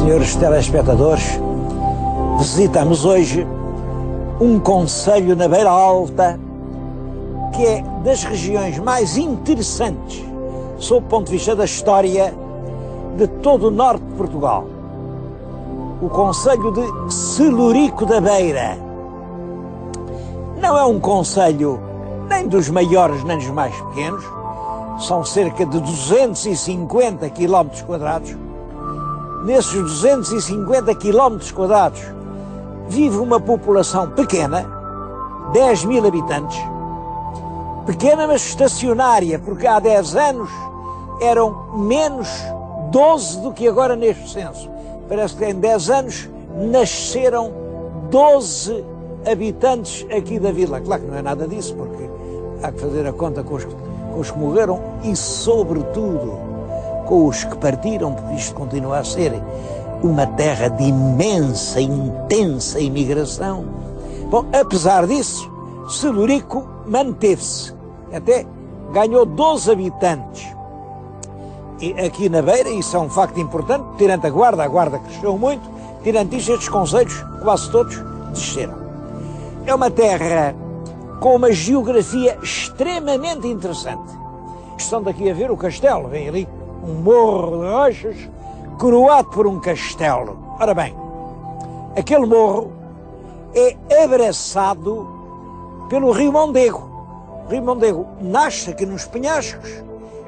Senhores telespectadores, visitamos hoje um concelho na Beira Alta que é das regiões mais interessantes sob o ponto de vista da história de todo o norte de Portugal. O concelho de Celurico da Beira. Não é um concelho nem dos maiores nem dos mais pequenos, são cerca de 250 km². Nesses 250 km², vive uma população pequena, 10.000 habitantes, pequena mas estacionária, porque há 10 anos eram menos 12 do que agora neste censo. Parece que em 10 anos nasceram 12 habitantes aqui da vila. Claro que não é nada disso, porque há que fazer a conta com os que morreram e, sobretudo, com os que partiram, porque isto continua a ser uma terra de imensa, intensa imigração. Bom, apesar disso, Celurico manteve-se, até ganhou 12 habitantes. E aqui na Beira, isso é um facto importante, tirando a Guarda cresceu muito, tirando isto, estes concelhos, quase todos, desceram. É uma terra com uma geografia extremamente interessante. Estão daqui a ver o castelo, vem ali um morro de rochas, coroado por um castelo. Ora bem, aquele morro é abraçado pelo Rio Mondego. O Rio Mondego nasce aqui nos penhascos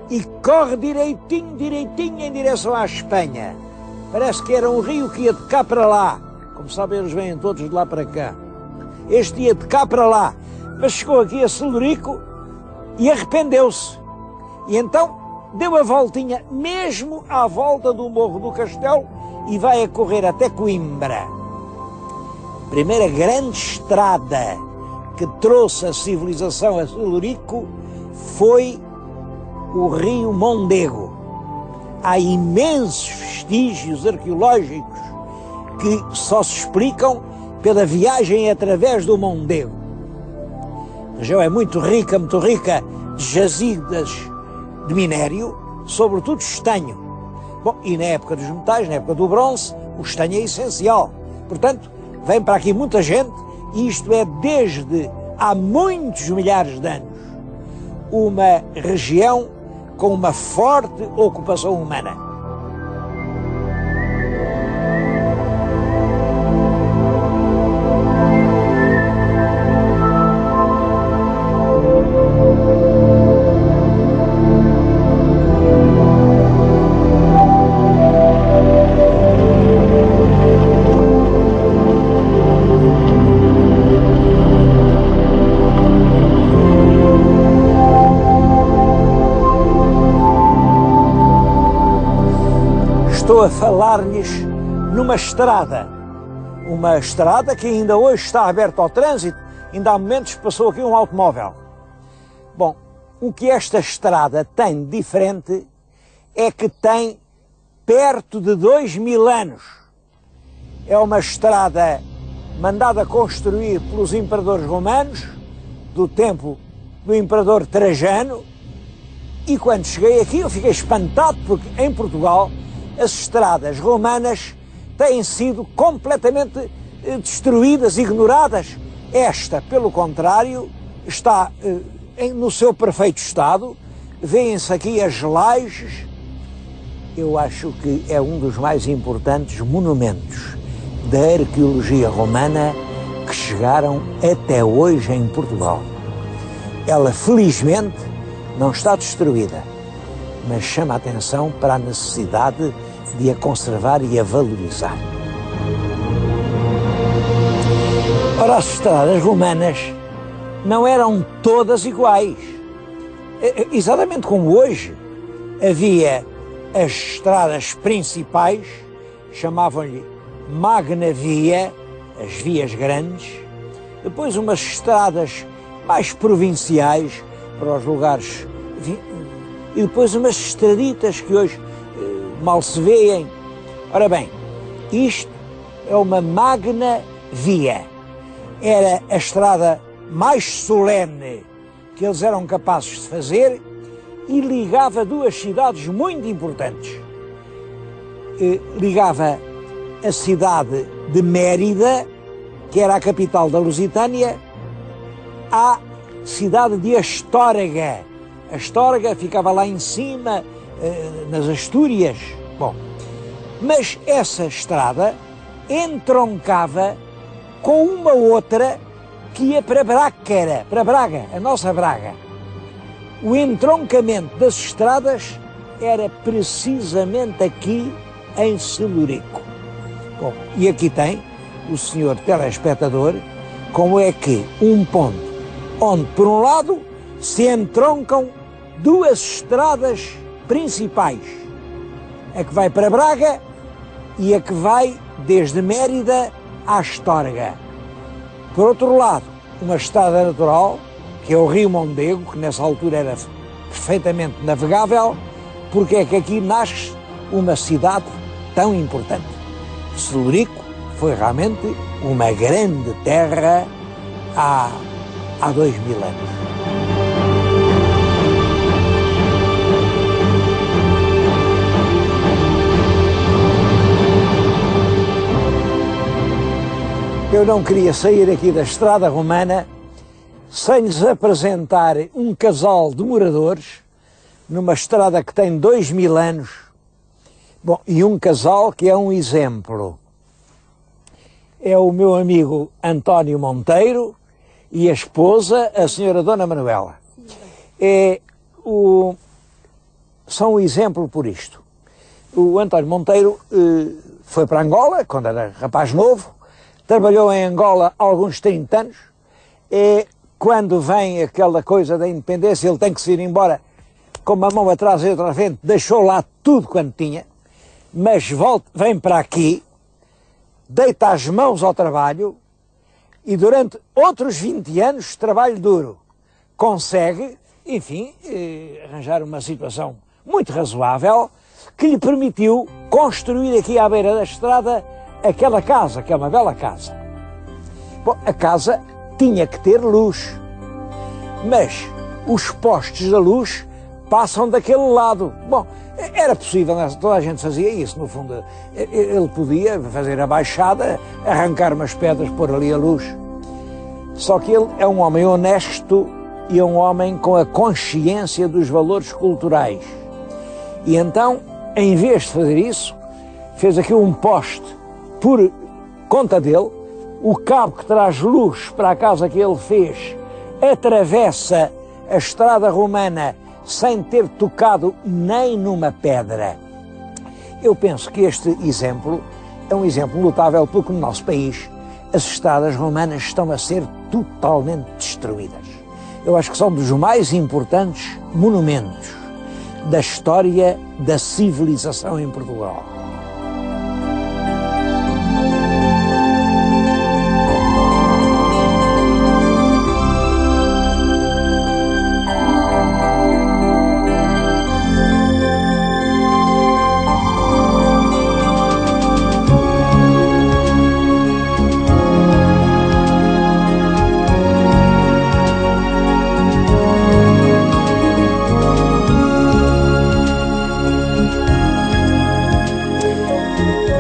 e corre direitinho em direção à Espanha. Parece que era um rio que ia de cá para lá. Como sabem, eles vêm todos de lá para cá. Este ia de cá para lá, mas chegou aqui a Celurico e arrependeu-se. E então deu a voltinha mesmo à volta do Morro do Castelo e vai a correr até Coimbra. A primeira grande estrada que trouxe a civilização a Celurico foi o Rio Mondego. Há imensos vestígios arqueológicos que só se explicam pela viagem através do Mondego. A região é muito rica de jazidas de minério, sobretudo estanho. Bom, e na época dos metais, na época do bronze, o estanho é essencial. Portanto, vem para aqui muita gente e isto é desde há muitos milhares de anos uma região com uma forte ocupação humana. Estou a falar-lhes numa estrada que ainda hoje está aberta ao trânsito, ainda há momentos que passou aqui um automóvel. Bom, o que esta estrada tem de diferente é que tem perto de 2000 anos. É uma estrada mandada construir pelos imperadores romanos, do tempo do imperador Trajano, e quando cheguei aqui eu fiquei espantado porque em Portugal as estradas romanas têm sido completamente destruídas, ignoradas. Esta, pelo contrário, está no seu perfeito estado. Vêem-se aqui as lajes. Eu acho que é um dos mais importantes monumentos da arqueologia romana que chegaram até hoje em Portugal. Ela, felizmente, não está destruída, mas chama a atenção para a necessidade de a conservar e a valorizar. Ora, as estradas romanas não eram todas iguais. Exatamente como hoje, havia as estradas principais, chamavam-lhe Magna Via, as vias grandes, depois umas estradas mais provinciais para os lugares, e depois umas estraditas que hoje mal se vêem. Ora bem, isto é uma Magna Via. Era a estrada mais solene que eles eram capazes de fazer e ligava duas cidades muito importantes. Ligava a cidade de Mérida, que era a capital da Lusitânia, à cidade de Astorga. Astorga ficava lá em cima, nas Astúrias. Bom, mas essa estrada entroncava com uma outra que ia para Braga, a nossa Braga. O entroncamento das estradas era precisamente aqui em Celurico. Bom, e aqui tem o senhor telespectador como é que um ponto onde, por um lado, se entroncam duas estradas principais, a que vai para Braga e a que vai desde Mérida à Astorga. Por outro lado, uma estrada natural, que é o Rio Mondego, que nessa altura era perfeitamente navegável, porque é que aqui nasce uma cidade tão importante. Celurico foi realmente uma grande terra há 2000 anos. Eu não queria sair aqui da Estrada Romana sem lhes apresentar um casal de moradores numa estrada que tem 2000 anos. Bom, e um casal que é um exemplo. É o meu amigo António Monteiro e a esposa, a senhora Dona Manuela. São um exemplo por isto. O António Monteiro foi para Angola, quando era rapaz novo, trabalhou em Angola há alguns 30 anos, quando vem aquela coisa da independência, ele tem que se ir embora com uma mão atrás e outra à frente, deixou lá tudo quanto tinha, mas vem para aqui, deita as mãos ao trabalho e durante outros 20 anos de trabalho duro consegue, enfim, arranjar uma situação muito razoável que lhe permitiu construir aqui à beira da estrada aquela casa, que é uma bela casa. Bom, a casa tinha que ter luz, mas os postes da luz passam daquele lado. Bom, era possível, toda a gente fazia isso, no fundo. Ele podia fazer a baixada, arrancar umas pedras, pôr ali a luz. Só que ele é um homem honesto e é um homem com a consciência dos valores culturais. E então, em vez de fazer isso, fez aqui um poste por conta dele. O cabo que traz luz para a casa que ele fez atravessa a Estrada Romana sem ter tocado nem numa pedra. Eu penso que este exemplo é um exemplo notável, porque no nosso país as estradas romanas estão a ser totalmente destruídas. Eu acho que são dos mais importantes monumentos da história da civilização em Portugal.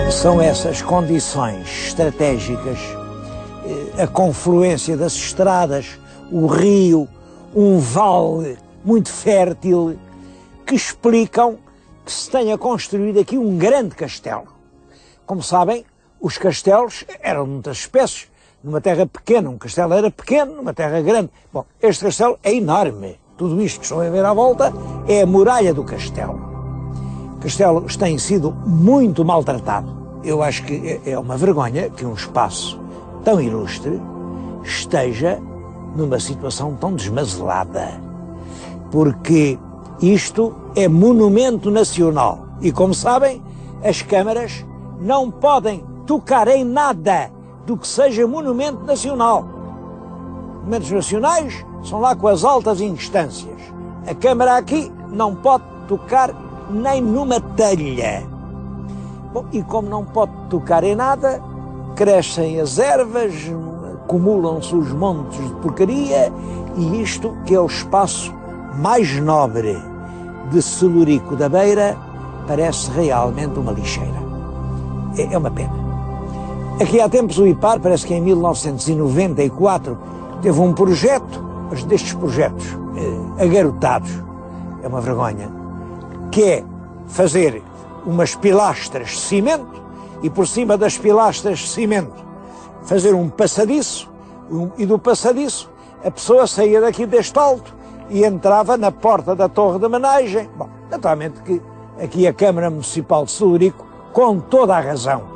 São essas condições estratégicas, a confluência das estradas, o rio, um vale muito fértil, que explicam que se tenha construído aqui um grande castelo. Como sabem, os castelos eram muitas espécies. Numa terra pequena, um castelo era pequeno, numa terra grande. Bom, este castelo é enorme. Tudo isto que estão a ver à volta é a muralha do castelo. Castelos têm sido muito maltratados. Eu acho que é uma vergonha que um espaço tão ilustre esteja numa situação tão desmazelada, porque isto é monumento nacional e, como sabem, as câmaras não podem tocar em nada do que seja monumento nacional. Monumentos nacionais são lá com as altas instâncias. A Câmara aqui não pode tocar nem numa telha. Bom, e como não pode tocar em nada, crescem as ervas, acumulam-se os montes de porcaria, e isto, que é o espaço mais nobre de Celurico da Beira, parece realmente uma lixeira. É uma pena. Aqui há tempos o IPAR, parece que em 1994, teve um projeto, mas destes projetos agarotados, é uma vergonha, que é fazer umas pilastras de cimento e por cima das pilastras de cimento fazer um passadiço, e do passadiço a pessoa saía daqui deste alto e entrava na porta da torre de homenagem. Bom, naturalmente que aqui a Câmara Municipal de Celurico, com toda a razão,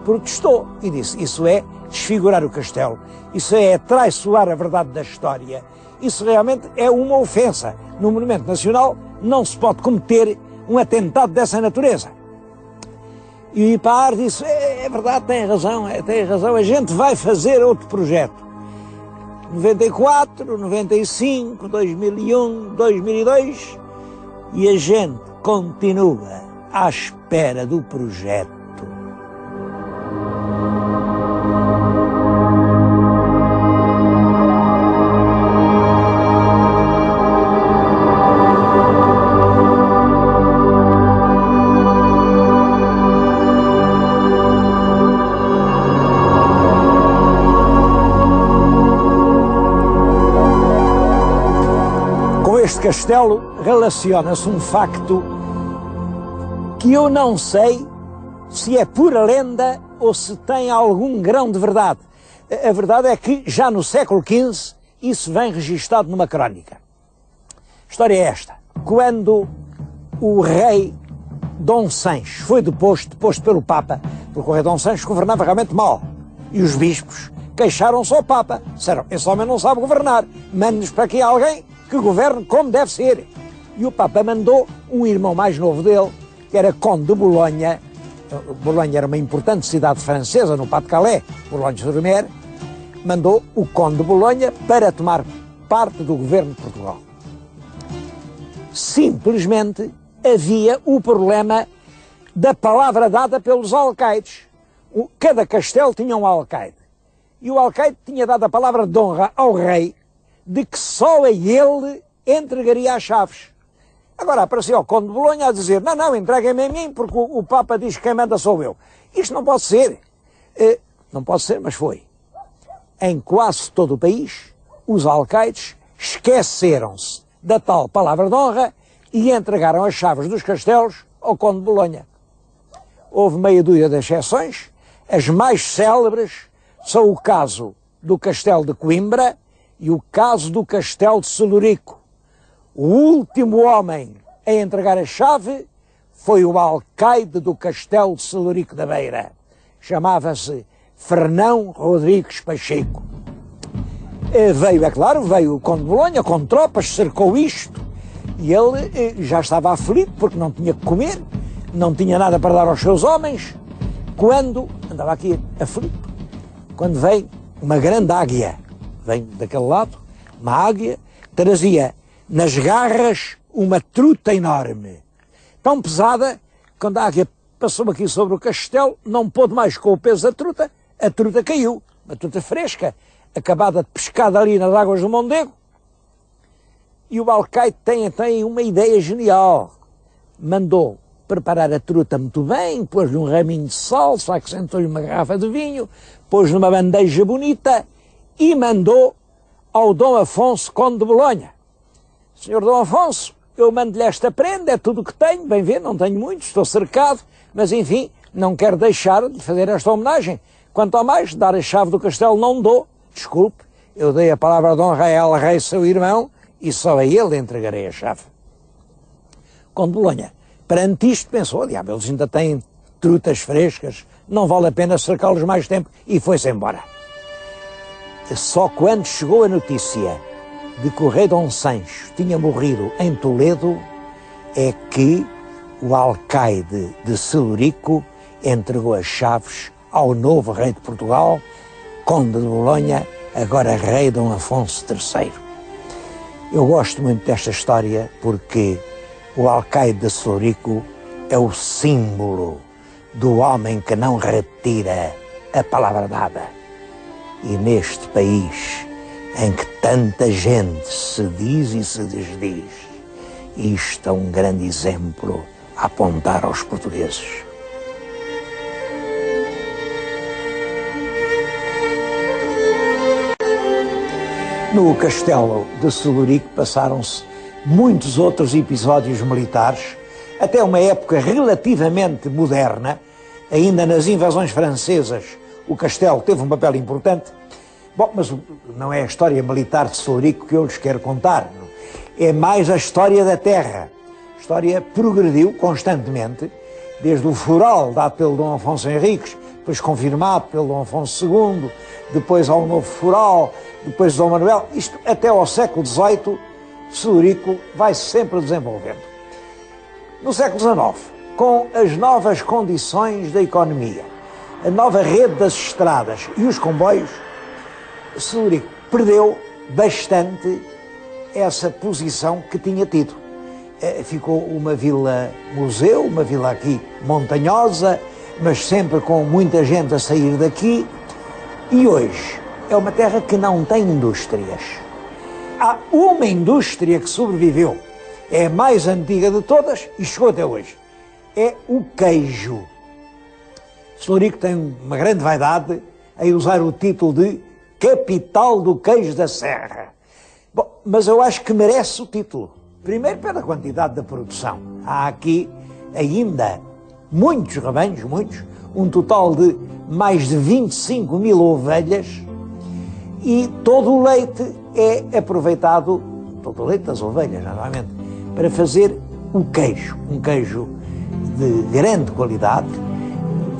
protestou e disse: isso é desfigurar o castelo, isso é traiçoar a verdade da história, isso realmente é uma ofensa. No Monumento Nacional não se pode cometer um atentado dessa natureza. E o IPAR disse: é verdade, tem razão, a gente vai fazer outro projeto. 94, 95, 2001, 2002, e a gente continua à espera do projeto. Este castelo relaciona-se um facto que eu não sei se é pura lenda ou se tem algum grão de verdade. A verdade é que já no século XV isso vem registado numa crónica. A história é esta: quando o rei Dom Sancho foi deposto pelo Papa, porque o rei Dom Sancho governava realmente mal, e os bispos queixaram-se ao Papa, disseram: esse homem não sabe governar, mande-nos para aqui alguém que governe como deve ser. E o Papa mandou um irmão mais novo dele, que era Conde de Bolonha. Bolonha era uma importante cidade francesa no Pas-de-Calais, Boulogne-sur-Mer. Mandou o Conde de Bolonha para tomar parte do governo de Portugal. Simplesmente havia o problema da palavra dada pelos alcaides. Cada castelo tinha um alcaide. E o alcaide tinha dado a palavra de honra ao rei de que só a ele entregaria as chaves. Agora apareceu o Conde de Bolonha a dizer: não, entreguem-me a mim, porque o Papa diz que quem manda sou eu. Isto não pode ser. Não pode ser, mas foi. Em quase todo o país, os alcaides esqueceram-se da tal palavra de honra e entregaram as chaves dos castelos ao Conde de Bolonha. Houve meia dúzia de exceções. As mais célebres são o caso do Castelo de Coimbra e o caso do Castelo de Celurico. O último homem a entregar a chave foi o alcaide do Castelo de Celurico da Beira. Chamava-se Fernão Rodrigues Pacheco. Veio o Conde de Bolonha com tropas, cercou isto, e ele já estava aflito porque não tinha que comer, não tinha nada para dar aos seus homens, quando andava aqui aflito, quando vem uma grande águia. Vem daquele lado, uma águia, trazia nas garras uma truta enorme, tão pesada, quando a águia passou aqui sobre o castelo, não pôde mais com o peso da truta, a truta caiu, uma truta fresca, acabada de pescar ali nas águas do Mondego. E o alcaide tem uma ideia genial. Mandou preparar a truta muito bem, pôs-lhe um raminho de salsa, acrescentou-lhe uma garrafa de vinho, pôs-lhe uma bandeja bonita e mandou ao Dom Afonso, Conde de Bolonha: senhor Dom Afonso, eu mando-lhe esta prenda, é tudo o que tenho, bem ver, não tenho muito, estou cercado, mas enfim, não quero deixar de fazer esta homenagem. Quanto ao mais, dar a chave do castelo não dou, desculpe, eu dei a palavra de honra a El Rei, seu irmão, e só a ele entregarei a chave. Conde de Bolonha, perante isto, pensou: diabo, eles ainda têm trutas frescas, não vale a pena cercá-los mais tempo, e foi-se embora. Só quando chegou a notícia de que o rei Dom Sancho tinha morrido em Toledo é que o alcaide de Celurico entregou as chaves ao novo rei de Portugal, Conde de Bolonha, agora rei Dom Afonso III. Eu gosto muito desta história porque o alcaide de Celurico é o símbolo do homem que não retira a palavra dada. E neste país em que tanta gente se diz e se desdiz, isto é um grande exemplo a apontar aos portugueses. No castelo de Celurico passaram-se muitos outros episódios militares, até uma época relativamente moderna. Ainda nas invasões francesas o castelo teve um papel importante. Bom, mas não é a história militar de Celurico que eu lhes quero contar, é mais a história da terra. A história progrediu constantemente, desde o foral dado pelo Dom Afonso Henriques, depois confirmado pelo Dom Afonso II, depois ao novo foral, depois Dom Manuel, isto até ao século XVIII, Celurico vai se sempre desenvolvendo. No século XIX, com as novas condições da economia, a nova rede das estradas e os comboios, Celurico perdeu bastante essa posição que tinha tido. Ficou uma vila-museu, uma vila aqui montanhosa, mas sempre com muita gente a sair daqui, e hoje é uma terra que não tem indústrias. Há uma indústria que sobreviveu, é a mais antiga de todas e chegou até hoje, é o queijo. Celurico tem uma grande vaidade em usar o título de capital do queijo da Serra. Bom, mas eu acho que merece o título. Primeiro pela quantidade da produção. Há aqui ainda muitos rebanhos, um total de mais de 25 mil ovelhas, e todo o leite é aproveitado, todo o leite das ovelhas, normalmente, para fazer o queijo. Um queijo de grande qualidade.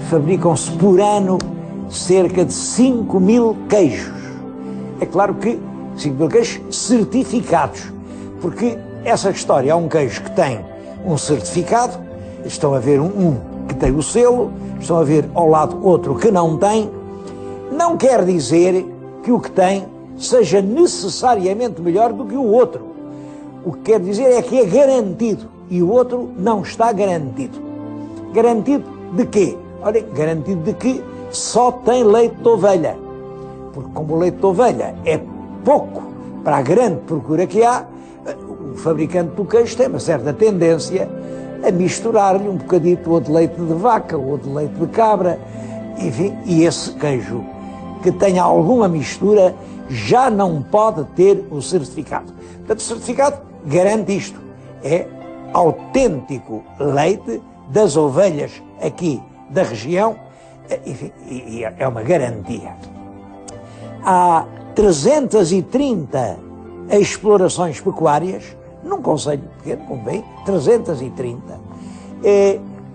Fabricam-se por ano cerca de 5 mil queijos. É claro que 5 mil queijos certificados, porque essa história, há um queijo que tem um certificado, estão a ver um que tem o selo, estão a ver ao lado outro que não tem. Não quer dizer que o que tem seja necessariamente melhor do que o outro. O que quer dizer é que é garantido e o outro não está garantido. Garantido de quê? Olha, garantido de que só tem leite de ovelha. Porque como o leite de ovelha é pouco para a grande procura que há, o fabricante do queijo tem uma certa tendência a misturar-lhe um bocadito ou de leite de vaca ou de leite de cabra, enfim, e esse queijo que tenha alguma mistura já não pode ter o certificado. Portanto, o certificado garante isto, é autêntico leite das ovelhas aqui da região, enfim, e é uma garantia. Há 330 explorações pecuárias num concelho pequeno, como bem, 330.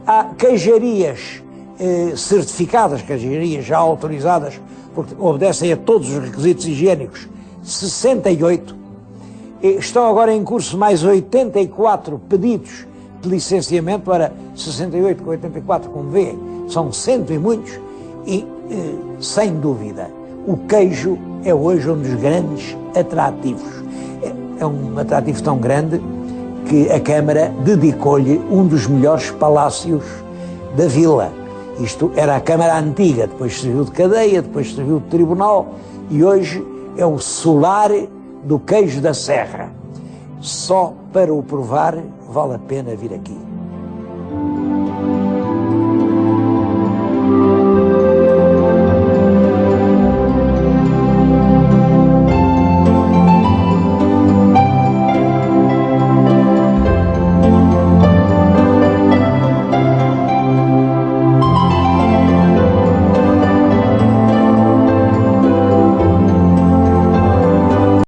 Há queijarias certificadas, queijarias já autorizadas, porque obedecem a todos os requisitos higiênicos, 68. Estão agora em curso mais 84 pedidos de licenciamento para 68 com 84, como vêem, são cento e muitos, e sem dúvida o queijo é hoje um dos grandes atrativos. É um atrativo tão grande que a Câmara dedicou-lhe um dos melhores palácios da vila. Isto era a Câmara Antiga, depois serviu de cadeia, depois serviu de tribunal, e hoje é o solar do queijo da Serra. Só para o provar vale a pena vir aqui.